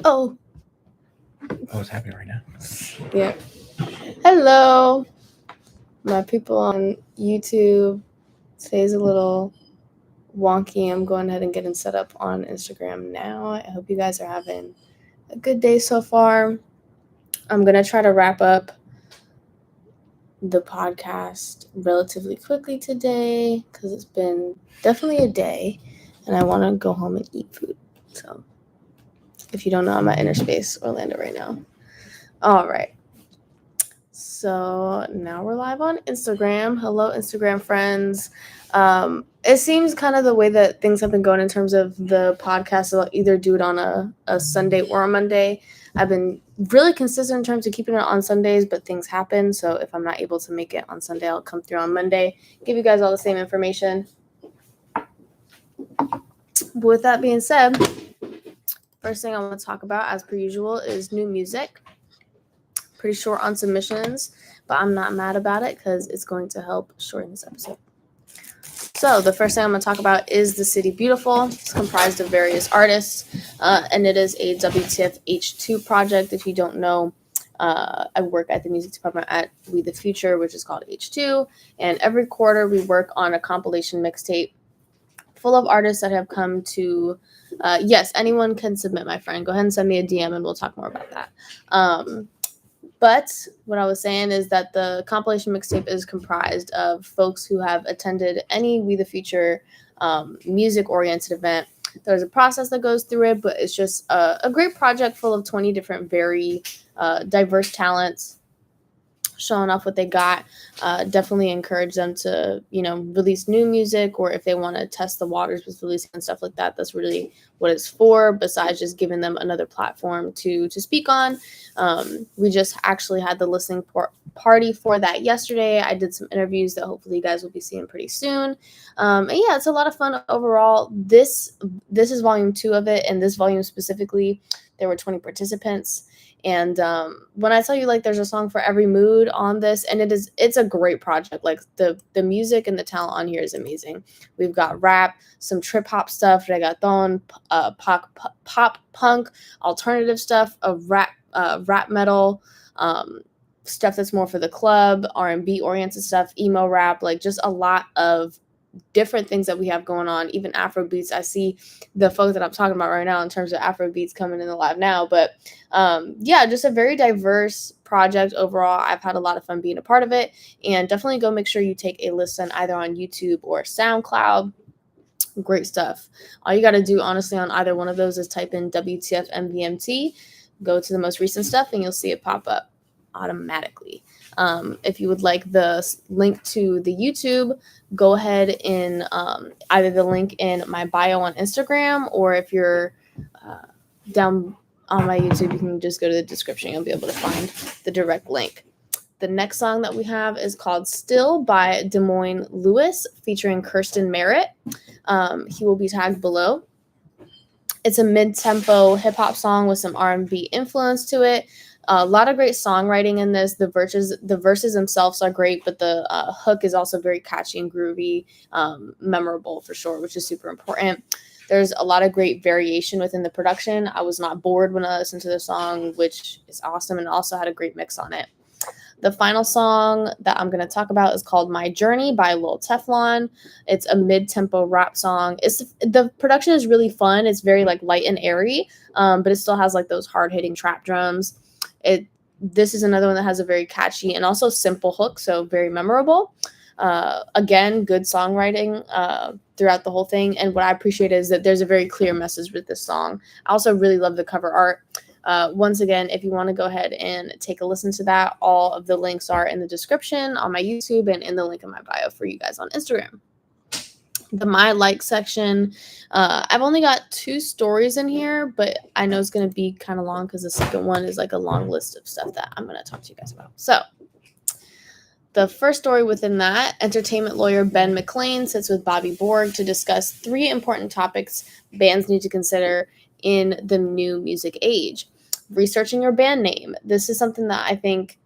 Oh, it's happening right now. yeah. Hello, my people on YouTube. Today's a little wonky. I'm going ahead and getting set up on Instagram now. I hope you guys are having a good day so far. I'm going to try to wrap up the podcast relatively quickly today because it's been definitely a day and I want to go home and eat food. So, if you don't know, I'm at Inner Space Orlando right now. All right. So now we're live on Instagram. Hello, Instagram friends. It seems kind of the way that things have been going in terms of the podcast. I'll either do it on a Sunday or a Monday. I've been really consistent in terms of keeping it on Sundays, but things happen. So if I'm not able to make it on Sunday, I'll come through on Monday, give you guys all the same information. But with that being said, first thing I want to talk about, as per usual, is new music. Pretty short on submissions, but I'm not mad about it because it's going to help shorten this episode. So the first thing I'm going to talk about is The City Beautiful. It's comprised of various artists, and it is a WTF H2 project. If you don't know, I work at the music department at We The Future, which is called H2, and every quarter we work on a compilation mixtape full of artists that have come to, yes, anyone can submit, my friend. Go ahead and send me a DM and we'll talk more about that. But what I was saying is that the compilation mixtape is comprised of folks who have attended any We the Future music-oriented event. There's a process that goes through it, but it's just a great project full of 20 different very diverse talents showing off what they got. Definitely encourage them to, release new music, or if they want to test the waters with releasing and stuff like that, that's really what it's for, besides just giving them another platform to speak on. We just actually had the listening party for that yesterday. I did some interviews that hopefully you guys will be seeing pretty soon. And yeah, it's a lot of fun overall. This is volume 2 of it, and this volume specifically, there were 20 participants. And when I tell you, like, there's a song for every mood on this, and it's a great project. Like, the music and the talent on here is amazing. We've got rap, some trip hop stuff, reggaeton, pop punk, alternative stuff, rap metal, stuff that's more for the club, R&B oriented stuff, emo rap, like just a lot of different things that we have going on, even Afro beats. I see the folks that I'm talking about right now in terms of Afro beats coming in the live now, but yeah, just a very diverse project overall. I've had a lot of fun being a part of it, and definitely go make sure you take a listen either on YouTube or SoundCloud. Great stuff. All you got to do, honestly, on either one of those is type in WTF MVMT, go to the most recent stuff, and you'll see it pop up automatically. If you would like the link to the YouTube, go ahead and either the link in my bio on Instagram, or if you're down on my YouTube, you can just go to the description. You'll be able to find the direct link. The next song that we have is called Still by Des Moines Lewis, featuring Kirsten Merritt. He will be tagged below. It's a mid-tempo hip-hop song with some R&B influence to it. A lot of great songwriting in this. The verses themselves are great, but the hook is also very catchy and groovy, memorable for sure, which is super important. There's a lot of great variation within the production. I was not bored when I listened to the song, which is awesome, and also had a great mix on it. The final song that I'm going to talk about is called My Journey by Lil Teflon. It's a mid-tempo rap song. The production is really fun. It's very like light and airy, but it still has like those hard-hitting trap drums. This is another one that has a very catchy and also simple hook, so very memorable. Again, good songwriting throughout the whole thing. And what I appreciate is that there's a very clear message with this song. I also really love the cover art. Once again, if you want to go ahead and take a listen to that, all of the links are in the description on my YouTube and in the link in my bio for you guys on Instagram. The My Like section, I've only got 2 stories in here, but I know it's going to be kind of long because the second one is like a long list of stuff that I'm going to talk to you guys about. So the first story within that, entertainment lawyer Ben McClain sits with Bobby Borg to discuss 3 important topics bands need to consider in the new music age. Researching your band name. This is something that I think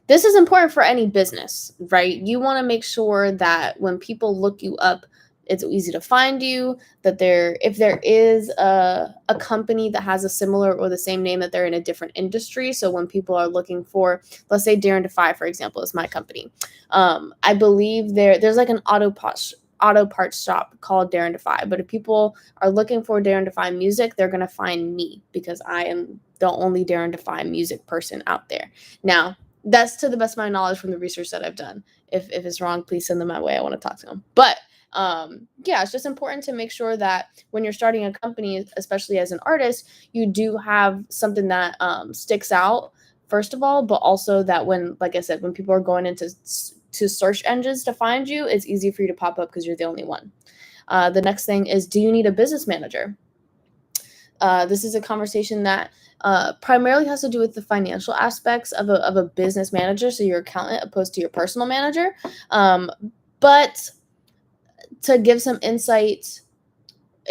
this is important for any business, right? You want to make sure that when people look you up it's easy to find you, that if there is a company that has a similar or the same name, that they're in a different industry. So when people are looking for, let's say Darren Defy, for example, is my company. I believe there's like an auto parts shop called Darren Defy. But if people are looking for Darren Defy music, they're going to find me because I am the only Darren Defy music person out there. Now, that's to the best of my knowledge from the research that I've done. If it's wrong, please send them my way. I want to talk to them. But yeah, it's just important to make sure that when you're starting a company, especially as an artist, you do have something that sticks out, first of all, but also that when, like I said, when people are going into search engines to find you, it's easy for you to pop up because you're the only one. The next thing is, do you need a business manager? This is a conversation that primarily has to do with the financial aspects of a business manager, so your accountant opposed to your personal manager. But to give some insight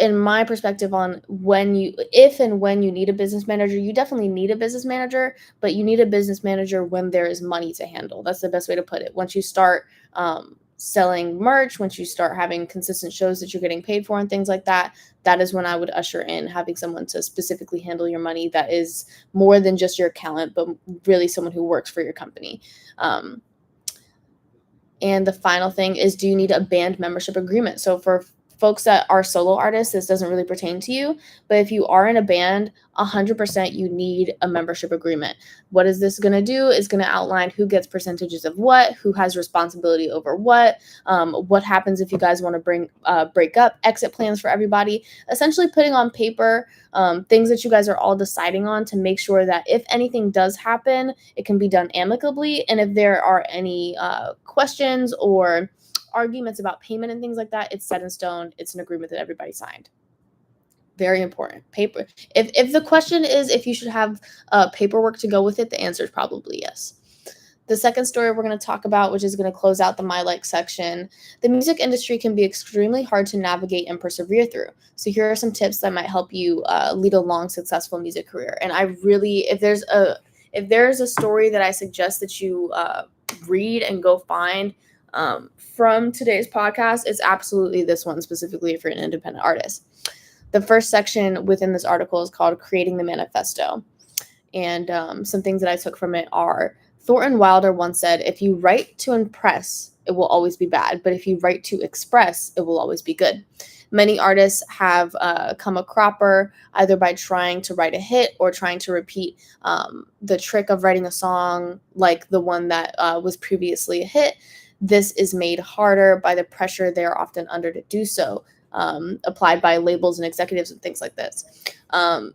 in my perspective on if and when you need a business manager, you definitely need a business manager, but you need a business manager when there is money to handle. That's the best way to put it. Once you start selling merch, once you start having consistent shows that you're getting paid for and things like that, that is when I would usher in having someone to specifically handle your money that is more than just your accountant, but really someone who works for your company. And the final thing is, do you need a band membership agreement? So for folks that are solo artists, this doesn't really pertain to you. But if you are in a band, 100% you need a membership agreement. What is this going to do? It's going to outline who gets percentages of what, who has responsibility over what happens if you guys want to break up, exit plans for everybody, essentially putting on paper things that you guys are all deciding on to make sure that if anything does happen, it can be done amicably. And if there are any questions or arguments about payment and things like that, it's set in stone. It's an agreement that everybody signed. Very important. Paper. If the question is if you should have paperwork to go with it, the answer is probably yes. The second story we're going to talk about, which is going to close out the My Like section, the music industry can be extremely hard to navigate and persevere through. So here are some tips that might help you lead a long, successful music career. And I really, if there's a story that I suggest that you read and go find from today's podcast, it's absolutely this one, specifically if you're an independent artist. The first section within this article is called Creating the Manifesto. And some things that I took from it are, Thornton Wilder once said, if you write to impress, it will always be bad. But if you write to express, it will always be good. Many artists have come a cropper either by trying to write a hit or trying to repeat the trick of writing a song like the one that was previously a hit. This is made harder by the pressure they're often under to do so, applied by labels and executives and things like this.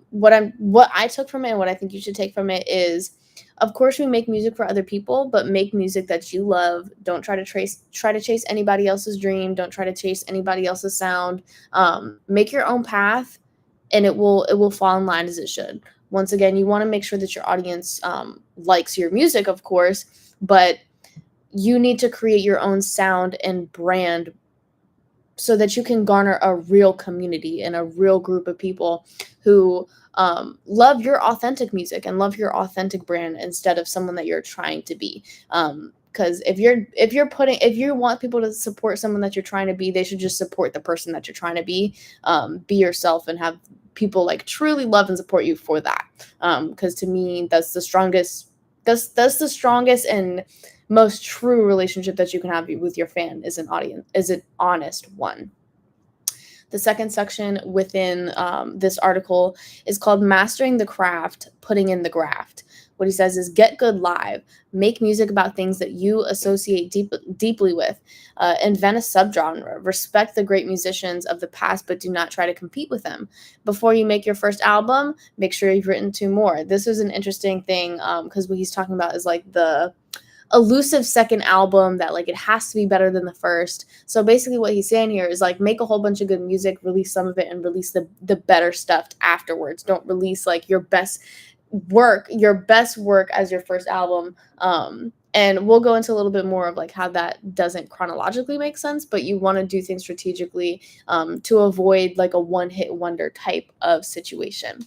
What I took from it and what I think you should take from it is, of course, we make music for other people, but make music that you love. Don't try to chase anybody else's dream. Don't try to chase anybody else's sound. Make your own path, and it will fall in line as it should. Once again, you want to make sure that your audience likes your music, of course, but you need to create your own sound and brand so that you can garner a real community and a real group of people who love your authentic music and love your authentic brand instead of someone that you're trying to be. Because if you want people to support someone that you're trying to be, they should just support the person that you're trying to be. Be yourself and have people like truly love and support you for that. Because to me, that's the strongest. That's the strongest and most true relationship that you can have with your fan is an honest one. The second section within this article is called Mastering the Craft, Putting in the Graft. What he says is, get good live, make music about things that you associate deeply with, invent a subgenre, respect the great musicians of the past, but do not try to compete with them. Before you make your first album, make sure you've written 2 more. This was an interesting thing because what he's talking about is like the elusive second album that like it has to be better than the first. So basically what he's saying here is like, make a whole bunch of good music, release some of it, and release the better stuff afterwards. Don't release like your best work as your first album. And we'll go into a little bit more of like how that doesn't chronologically make sense, but you want to do things strategically to avoid like a one-hit wonder type of situation.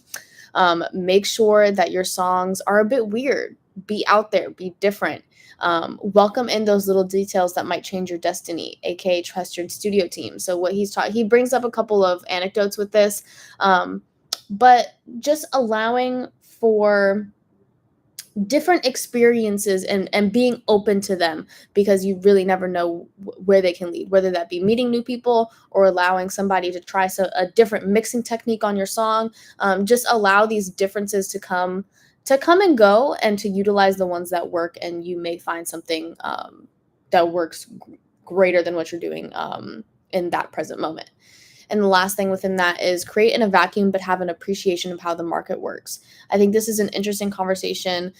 Make sure that your songs are a bit weird. Be out there, be different. Welcome in those little details that might change your destiny, aka trust your studio team. So what he brings up a couple of anecdotes with this, but just allowing for different experiences and being open to them, because you really never know where they can lead, whether that be meeting new people or allowing somebody to try a different mixing technique on your song. Just allow these differences to come and go, and to utilize the ones that work, and you may find something that works greater than what you're doing in that present moment. And the last thing within that is create in a vacuum, but have an appreciation of how the market works. I think this is an interesting conversation.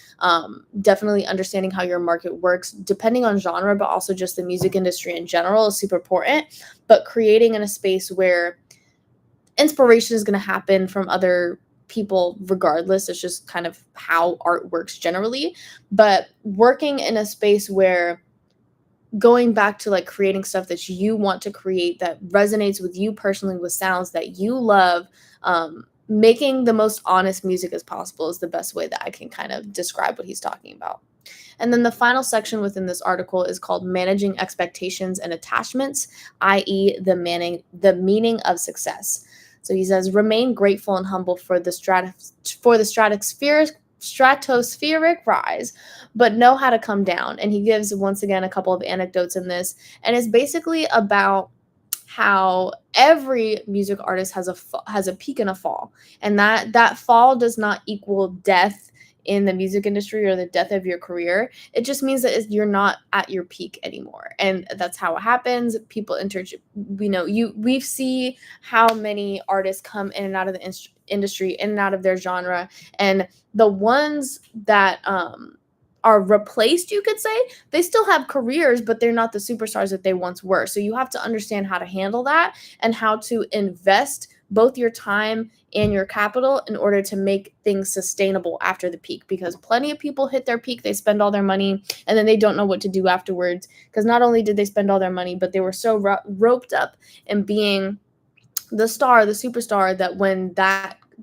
Definitely understanding how your market works, depending on genre, but also just the music industry in general, is super important. But creating in a space where inspiration is going to happen from other people regardless. It's just kind of how art works generally. But working in a space where, going back to like creating stuff that you want to create that resonates with you personally, with sounds that you love, making the most honest music as possible is the best way that I can kind of describe what he's talking about. And then the final section within this article is called Managing Expectations and Attachments, i.e. the meaning of success. So he says, remain grateful and humble for the stratospheric rise, but know how to come down. And he gives, once again, a couple of anecdotes in this, and it's basically about how every music artist has a peak and a fall, and that fall does not equal death in the music industry or the death of your career. It just means that you're not at your peak anymore, and that's how it happens. People we see how many artists come in and out of the industry, in and out of their genre, and the ones that are replaced, you could say, they still have careers, but they're not the superstars that they once were. So you have to understand how to handle that and how to invest both your time and your capital in order to make things sustainable after the peak, because plenty of people hit their peak, they spend all their money, and then they don't know what to do afterwards, because not only did they spend all their money, but they were so roped up in being the superstar, that when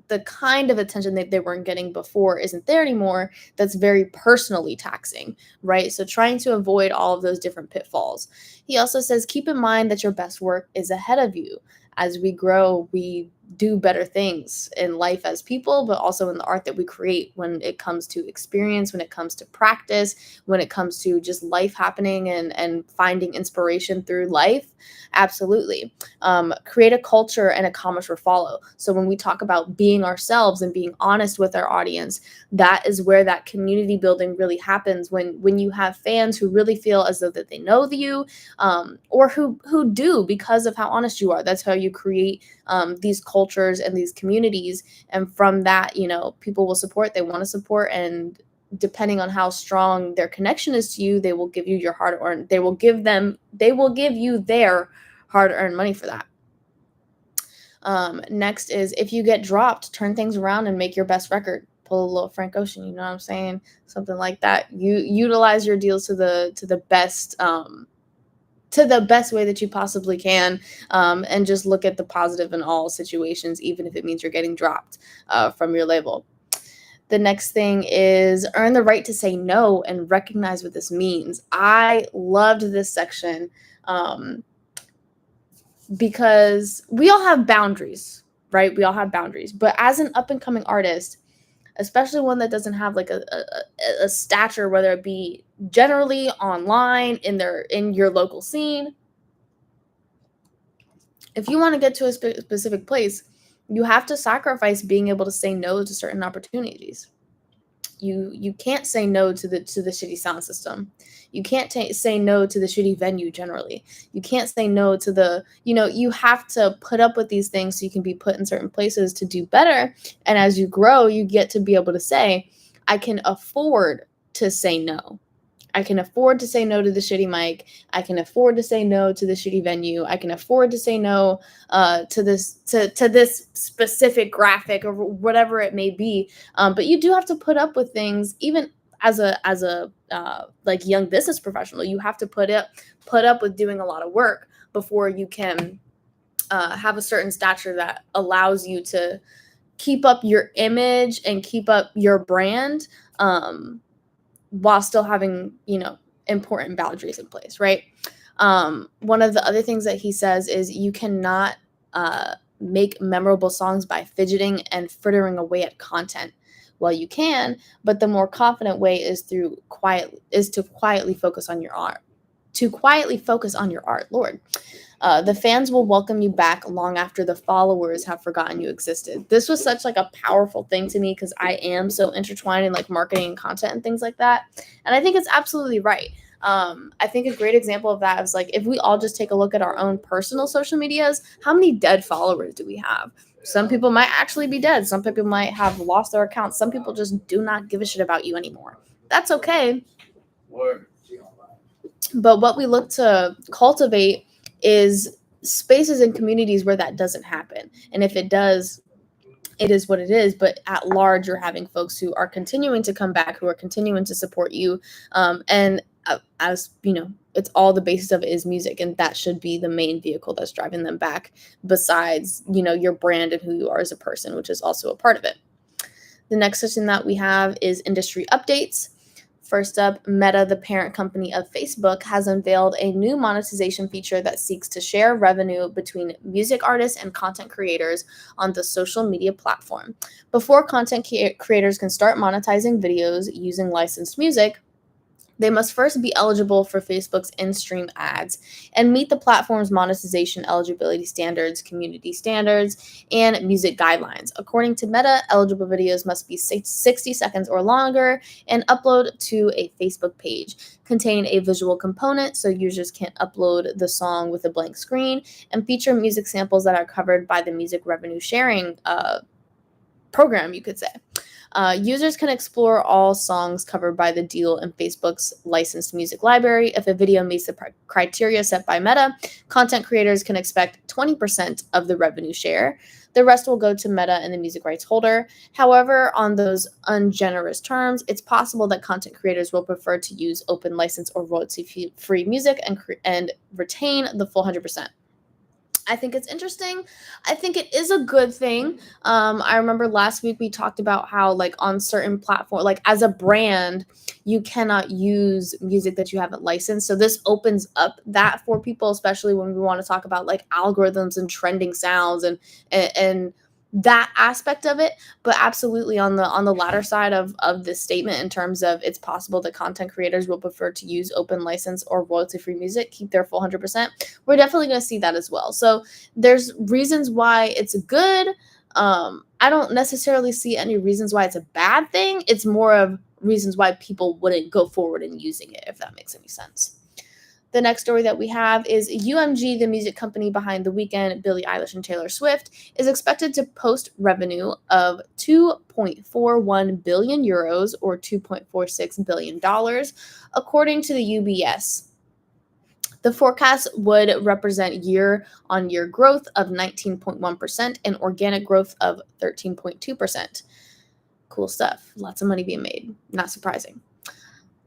the kind of attention that they weren't getting before isn't there anymore, that's very personally taxing, right? So trying to avoid all of those different pitfalls. He also says, keep in mind that your best work is ahead of you. As we grow, we do better things in life as people, but also in the art that we create, when it comes to experience, when it comes to practice, when it comes to just life happening and finding inspiration through life. Absolutely. Create a culture and a commerce will follow. So when we talk about being ourselves and being honest with our audience, that is where that community building really happens, when you have fans who really feel as though that they know you, or who do, because of how honest you are. That's how you create these cultures and these communities. And from that, people will support, they want to support, and depending on how strong their connection is to you, they will give you your hard-earned, they will give you their hard-earned money for that. Next is, if you get dropped, turn things around and make your best record. Pull a little Frank Ocean, you know what I'm saying? Something like that. You utilize your deals to the best way that you possibly can, and just look at the positive in all situations, even if it means you're getting dropped from your label. The next thing is earn the right to say no and recognize what this means. I loved this section because we all have boundaries, right? We all have boundaries. But as an up-and-coming artist, especially one that doesn't have like a stature, whether it be generally online, in your local scene, if you want to get to a specific place, you have to sacrifice being able to say no to certain opportunities. You can't say no to the shitty sound system. You can't say no to the shitty venue generally. You can't say no to you have to put up with these things so you can be put in certain places to do better. And as you grow, you get to be able to say, I can afford to say no. I can afford to say no to the shitty mic. I can afford to say no to the shitty venue. I can afford to say no to this specific graphic or whatever it may be. But you do have to put up with things, even as a like young business professional. You have to put up with doing a lot of work before you can have a certain stature that allows you to keep up your image and keep up your brand. While still having, important boundaries in place, right? One of the other things that he says is you cannot make memorable songs by fidgeting and frittering away at content. Well, you can, but the more confident way is to quietly focus on your art. To quietly focus on your art, Lord. The fans will welcome you back long after the followers have forgotten you existed. This was such like a powerful thing to me because I am so intertwined in like marketing and content and things like that. And I think it's absolutely right. I think a great example of that is like if we all just take a look at our own personal social medias, how many dead followers do we have? Some people might actually be dead. Some people might have lost their accounts. Some people just do not give a shit about you anymore. That's okay. But what we look to cultivate is spaces and communities where that doesn't happen. And if it does, it is what it is. But at large, you're having folks who are continuing to come back, who are continuing to support you. And as you know, it's all the basis of it is music. And that should be the main vehicle that's driving them back, besides, you know, your brand and who you are as a person, which is also a part of it. The next section that we have is industry updates. First up, Meta, the parent company of Facebook, has unveiled a new monetization feature that seeks to share revenue between music artists and content creators on the social media platform. Before content creators can start monetizing videos using licensed music, they must first be eligible for Facebook's in-stream ads and meet the platform's monetization eligibility standards, community standards, and music guidelines. According to Meta, eligible videos must be 60 seconds or longer and upload to a Facebook page, contain a visual component so users can't upload the song with a blank screen, and feature music samples that are covered by the music revenue sharing program, you could say. Users can explore all songs covered by the deal in Facebook's licensed music library. If a video meets the criteria set by Meta, content creators can expect 20% of the revenue share. The rest will go to Meta and the music rights holder. However, on those ungenerous terms, it's possible that content creators will prefer to use open license or royalty-free music and retain the full 100%. I think it's interesting. I think it is a good thing. I remember last week we talked about how, like, on certain platforms, like as a brand, you cannot use music that you haven't licensed. So this opens up that for people, especially when we want to talk about like algorithms and trending sounds and that aspect of it. But absolutely on the latter side of this statement, in terms of it's possible that content creators will prefer to use open license or royalty-free music, keep their full 100%. We're definitely going to see that as well. So there's reasons why it's good. I don't necessarily see any reasons why it's a bad thing. It's more of reasons why people wouldn't go forward in using it, if that makes any sense. The next story that we have is UMG, the music company behind The Weeknd, Billie Eilish, and Taylor Swift, is expected to post revenue of 2.41 billion euros or $2.46 billion, according to the UBS. The forecast would represent year-on-year growth of 19.1% and organic growth of 13.2%. Cool stuff. Lots of money being made. Not surprising.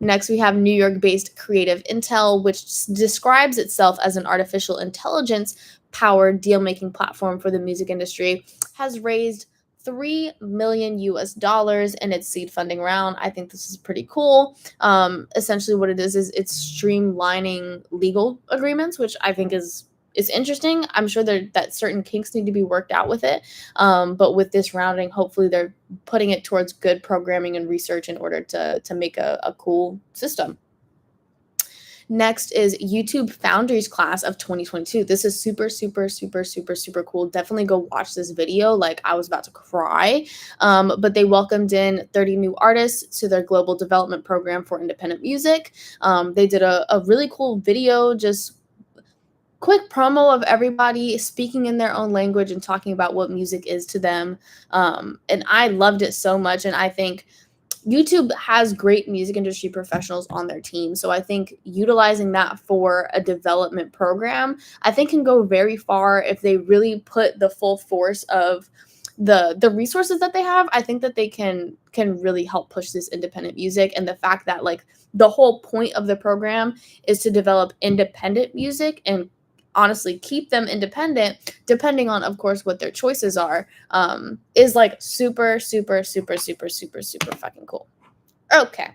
Next, we have New York-based Creative Intel, which describes itself as an artificial intelligence-powered deal-making platform for the music industry, has raised $3 million in its seed funding round. I think this is pretty cool. Essentially what it is it's streamlining legal agreements, which I think is interesting. I'm sure that certain kinks need to be worked out with it. But with this rounding, hopefully they're putting it towards good programming and research in order to make a cool system. Next is YouTube Foundries class of 2022. This is super, super, super, super, super cool. Definitely go watch this video. Like, I was about to cry. But they welcomed in 30 new artists to their global development program for independent music. They did a really cool video, just quick promo of everybody speaking in their own language and talking about what music is to them. And I loved it so much. And I think YouTube has great music industry professionals on their team. So I think utilizing that for a development program, I think can go very far if they really put the full force of the resources that they have. I think that they can really help push this independent music. And the fact that, like, the whole point of the program is to develop independent music and honestly keep them independent, depending on, of course, what their choices are, is like super, super, super, super, super, super fucking cool. Okay.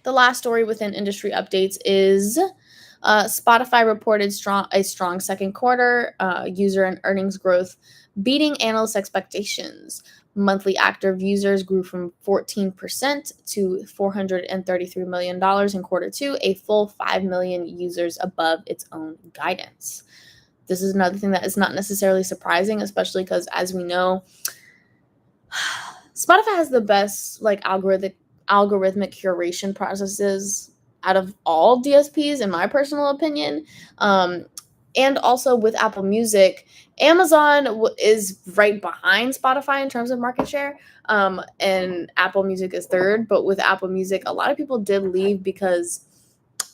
the last story within industry updates is Spotify reported a strong second quarter user and earnings growth, beating analyst expectations. Monthly active users grew from 14% to $433 million in quarter two, a full 5 million users above its own guidance. This is another thing that is not necessarily surprising, especially because, as we know, Spotify has the best like algorithmic curation processes out of all DSPs, in my personal opinion. And also with Apple Music, Amazon is right behind Spotify in terms of market share, and Apple Music is third. But with Apple Music, a lot of people did leave because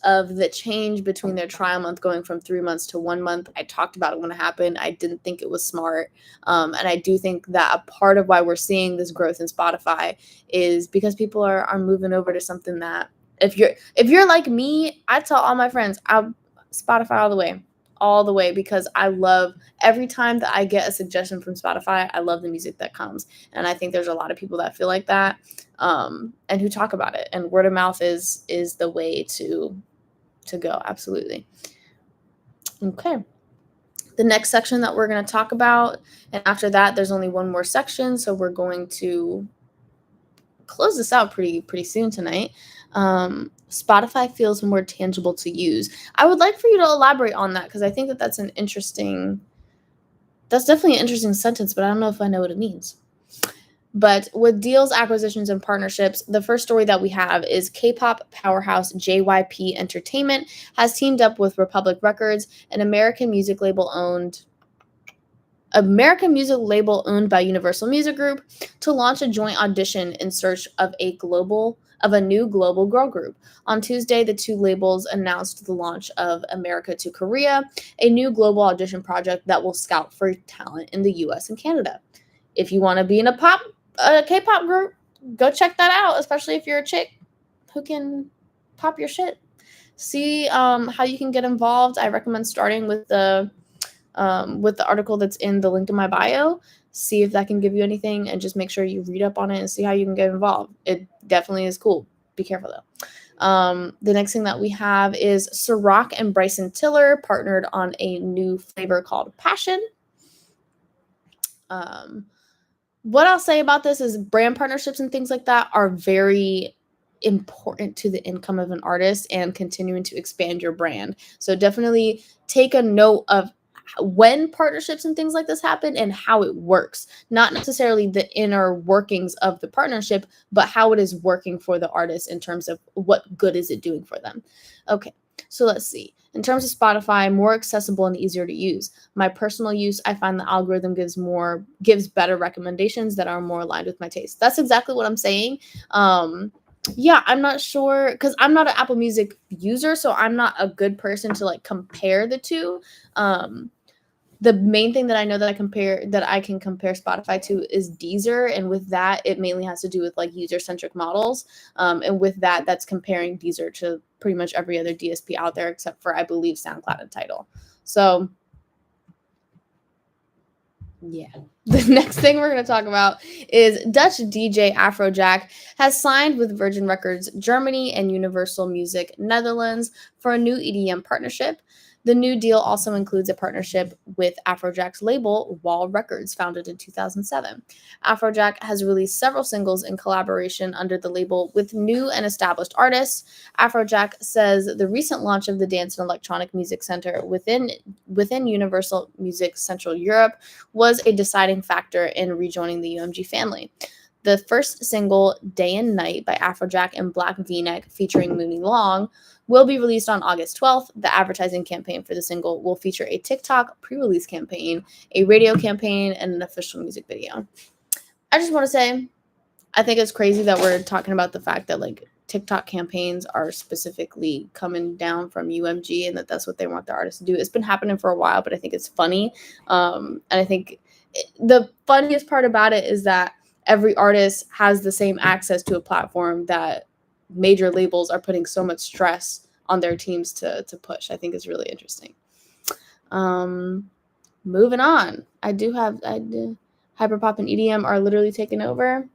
of the change between their trial month going from 3 months to 1 month. I talked about it when it happened. I didn't think it was smart. And I do think that a part of why we're seeing this growth in Spotify is because people are moving over to something that if you're like me, I tell all my friends, I'll Spotify all the way, because I love every time that I get a suggestion from Spotify, I love the music that comes. And I think there's a lot of people that feel like that, and who talk about it. And word of mouth is the way to go. Absolutely. Okay. The next section that we're going to talk about, and after that, there's only one more section, so we're going to close this out pretty soon tonight. Spotify feels more tangible to use. I would like for you to elaborate on that, because I think that that's definitely an interesting sentence, but I don't know if I know what it means. But with deals, acquisitions, and partnerships, the first story that we have is K-pop powerhouse JYP Entertainment has teamed up with Republic Records, an American music label owned by Universal Music Group, to launch a joint audition in search of a new global girl group. On Tuesday, the two labels announced the launch of America to Korea, a new global audition project that will scout for talent in the US and Canada. If you want to be in a K-pop group, go check that out, especially if you're a chick who can pop your shit. See how you can get involved. I recommend starting with the article that's in the link in my bio. See if that can give you anything, and just make sure you read up on it and see how you can get involved. It definitely is cool. Be careful though. The next thing that we have is Ciroc and Bryson Tiller partnered on a new flavor called Passion. What I'll say about this is brand partnerships and things like that are very important to the income of an artist and continuing to expand your brand. So definitely take a note of when partnerships and things like this happen and how it works. Not necessarily the inner workings of the partnership, but how it is working for the artist in terms of what good is it doing for them. Okay, so let's see. In terms of Spotify, more accessible and easier to use. My personal use, I find the algorithm gives better recommendations that are more aligned with my taste. That's exactly what I'm saying. Yeah, I'm not sure, because I'm not an Apple Music user, so I'm not a good person to like compare the two. The main thing that I know that I can compare Spotify to is Deezer, and with that, it mainly has to do with like user-centric models. And with that, that's comparing Deezer to pretty much every other DSP out there, except for, I believe, SoundCloud and Tidal. So yeah. The next thing we're going to talk about is Dutch DJ Afrojack has signed with Virgin Records Germany and Universal Music Netherlands for a new EDM partnership. The new deal also includes a partnership with Afrojack's label, Wall Records, founded in 2007. Afrojack has released several singles in collaboration under the label with new and established artists. Afrojack says the recent launch of the Dance and Electronic Music Center within Universal Music Central Europe was a deciding factor in rejoining the UMG family. The first single, Day and Night by Afrojack and Black V-Neck featuring Mooney Long, will be released on August 12th. The advertising campaign for the single will feature a TikTok pre-release campaign, a radio campaign, and an official music video. I just want to say, I think it's crazy that we're talking about the fact that like TikTok campaigns are specifically coming down from UMG and that's what they want the artists to do. It's been happening for a while, but I think it's funny. And I think the funniest part about it is that every artist has the same access to a platform that major labels are putting so much stress on their teams to push. I think it's really interesting. Moving on. Hyperpop and EDM are literally taking over.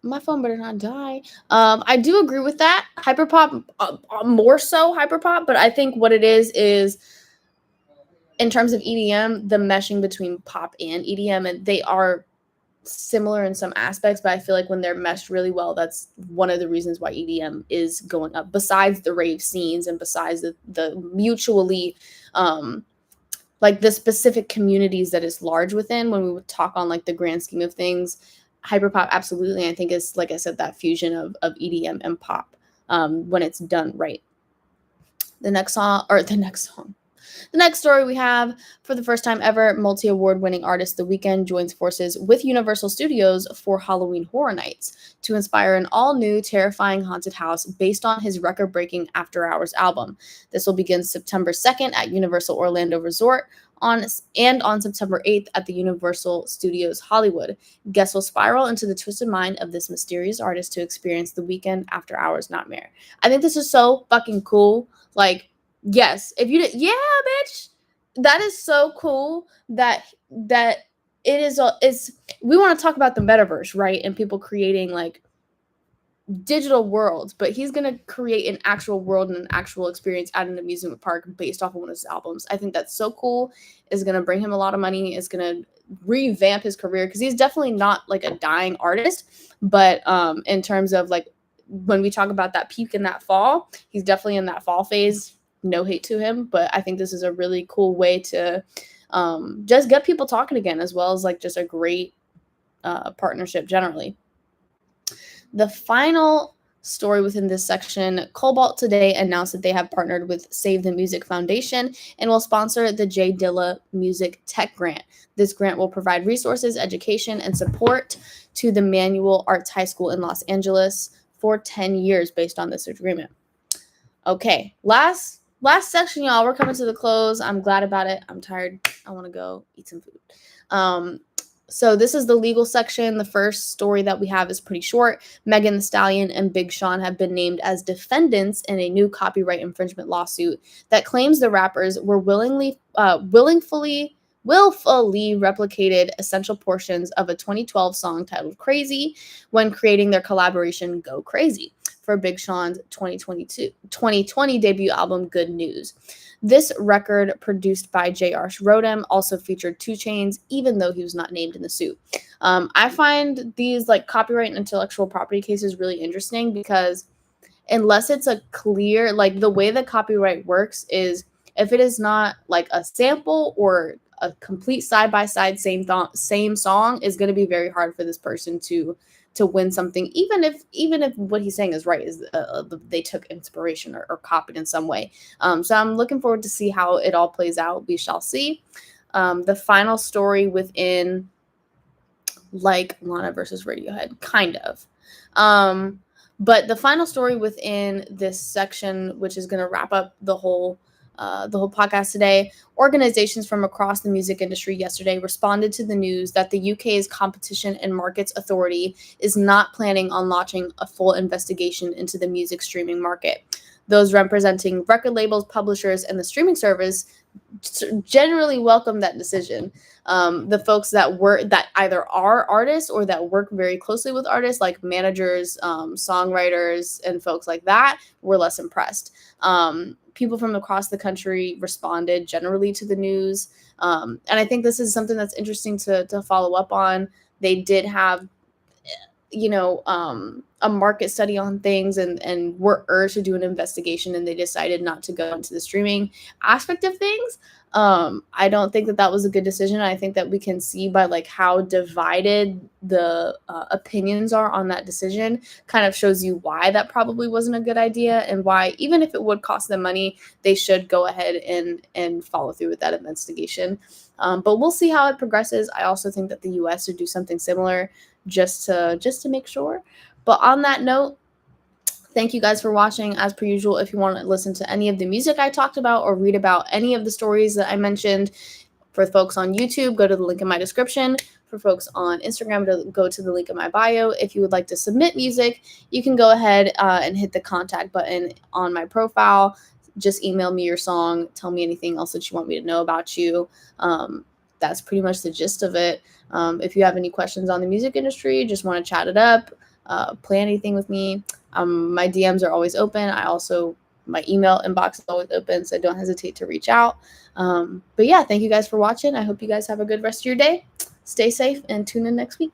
My phone better not die. I do agree with that. Hyperpop, more so hyperpop, but I think what it is in terms of EDM, the meshing between pop and EDM, and they are similar in some aspects, but I feel like when they're meshed really well, that's one of the reasons why EDM is going up, besides the rave scenes and besides the mutually like the specific communities that it's large within. When we would talk on like the grand scheme of things, hyperpop absolutely, I think, is, like I said, that fusion of EDM and pop when it's done right. The next story we have: for the first time ever, multi-award winning artist The Weeknd joins forces with Universal Studios for Halloween Horror Nights to inspire an all-new terrifying haunted house based on his record-breaking After Hours album. This will begin September 2nd at Universal Orlando Resort on September 8th at the Universal Studios Hollywood. Guests will spiral into the twisted mind of this mysterious artist to experience The Weeknd After Hours nightmare. I think this is so fucking cool. Like, yes, if you did, yeah, bitch, that is so cool that it is. We want to talk about the metaverse, right? And people creating like digital worlds, but he's gonna create an actual world and an actual experience at an amusement park based off of one of his albums. I think that's so cool. Is gonna bring him a lot of money. Is gonna revamp his career, because he's definitely not like a dying artist, but in terms of like when we talk about that peak in that fall, he's definitely in that fall phase. No hate to him, but I think this is a really cool way to just get people talking again, as well as like just a great partnership generally. The final story within this section: Cobalt today announced that they have partnered with Save the Music Foundation and will sponsor the J Dilla Music Tech Grant. This grant will provide resources, education, and support to the Manual Arts High School in Los Angeles for 10 years based on this agreement. Okay, last section, y'all. We're coming to the close. I'm glad about it. I'm tired. I want to go eat some food. So this is the legal section. The first story that we have is pretty short. Megan Thee Stallion and Big Sean have been named as defendants in a new copyright infringement lawsuit that claims the rappers were willfully replicated essential portions of a 2012 song titled Crazy when creating their collaboration Go Crazy for Big Sean's 2020 debut album Good News. This record, produced by J.R. Schroeder, also featured 2 Chainz, even though he was not named in the suit. I find these like copyright and intellectual property cases really interesting, because unless it's a clear, like the way that copyright works is if it is not like a sample or a complete side-by-side same song, is going to be very hard for this person to win something, even if what he's saying is right, is they took inspiration or copied in some way. So I'm looking forward to see how it all plays out. We shall see. The final story within like Lana versus Radiohead, kind of. But the final story within this section, which is going to wrap up the whole podcast today: organizations from across the music industry yesterday responded to the news that the UK's Competition and Markets Authority is not planning on launching a full investigation into the music streaming market. Those representing record labels, publishers, and the streaming service generally welcome that decision. The folks that either are artists or that work very closely with artists, like managers, songwriters, and folks like that, were less impressed. People from across the country responded generally to the news. And I think this is something that's interesting to follow up on. They did have, a market study on things and were urged to do an investigation, and they decided not to go into the streaming aspect of things. I don't think that was a good decision. I think that we can see by like how divided the opinions are on that decision, kind of shows you why that probably wasn't a good idea, and why, even if it would cost them money, they should go ahead and follow through with that investigation. But we'll see how it progresses. I also think that the US should do something similar, just to make sure. But on that note, thank you guys for watching. As per usual, if you want to listen to any of the music I talked about or read about any of the stories that I mentioned, for folks on YouTube, go to the link in my description. For folks on Instagram, go to the link in my bio. If you would like to submit music, you can go ahead and hit the contact button on my profile. Just email me your song. Tell me anything else that you want me to know about you. That's pretty much the gist of it. If you have any questions on the music industry, just want to chat it up, plan anything with me, my DMs are always open. My email inbox is always open, so don't hesitate to reach out. But yeah, thank you guys for watching. I hope you guys have a good rest of your day. Stay safe and tune in next week.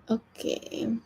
Okay.